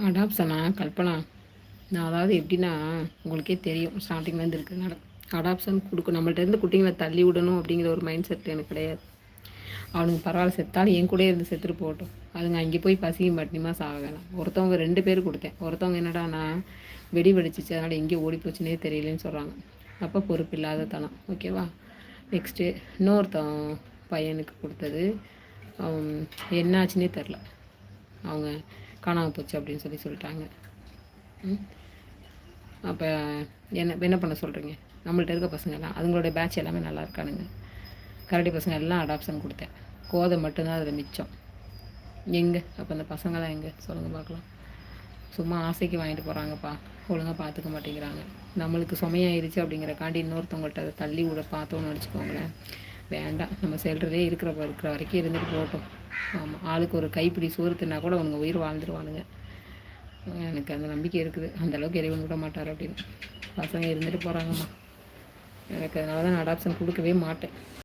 அடாப்ஷனா கல்பனா, நான் அதாவது எப்படின்னா உங்களுக்கே தெரியும் ஸ்டார்டிங்லேருந்து இருக்கிறதுனால அடாப்ஷன் கொடுக்கும். நம்மள்ட்ட இருந்து குட்டிங்களை தள்ளி விடணும் அப்படிங்கிற ஒரு மைண்ட் செட் எனக்கு கிடையாது. அவனுங்க பரவாயில்ல செத்தாலும் என் கூட இருந்து செத்துட்டு போகட்டும். அதுங்க அங்கே போய் பசியும் பட்டினியுமா சாக வேணாம். ஒருத்தவங்க 2 பேர் கொடுத்தேன். ஒருத்தவங்க என்னடானா வெடி வெடிச்சிச்சு அதனால் எங்கே ஓடி போச்சுன்னே தெரியலன்னு சொல்கிறாங்க. அப்போ பொறுப்பு இல்லாத தனம். ஓகேவா. நெக்ஸ்ட்டு இன்னொருத்தன் பையனுக்கு கொடுத்தது என்னாச்சுன்னே தெரில. அவங்க காணாமல் போச்சு அப்படின்னு சொல்லிட்டாங்க. அப்போ என்ன பண்ண சொல்கிறீங்க? நம்மள்ட்ட இருக்க பசங்கள்லாம் அதுங்களோட பேட்ச் எல்லாமே நல்லா இருக்கானுங்க. கரடி பசங்க எல்லாம் அடாப்ஷன் கொடுத்தேன். கோதை மட்டும்தான் அதில் மிச்சம். எங்கே அப்போ அந்த பசங்களாம் எங்கே சொல்லுங்கள் பார்க்கலாம். சும்மா ஆசைக்கு வாங்கிட்டு போகிறாங்கப்பா, ஒழுங்காக பார்த்துக்க மாட்டேங்கிறாங்க. நம்மளுக்கு சுமையாயிருச்சு அப்படிங்கிறக்காண்டி இன்னொருத்தவங்கள்ட்ட அதை தள்ளி விட பார்த்தோன்னு வச்சுக்கோங்களேன். வேண்டாம், நம்ம செல்றதே இருக்கிற வரைக்கும் இருந்துட்டு போட்டோம். ஆமாம், ஆளுக்கு ஒரு கைப்பிடி சோறு தின்னா கூட அவனுங்க உயிர் வாழ்ந்துருவானுங்க. எனக்கு அந்த நம்பிக்கை இருக்குது. அந்தளவுக்கு இறைவன் விட மாட்டார் அப்படின்னு. பசங்க இருந்துட்டு போகிறாங்கம்மா. எனக்கு அதனால தான் நான் அடாப்ஷன் கொடுக்கவே மாட்டேன்.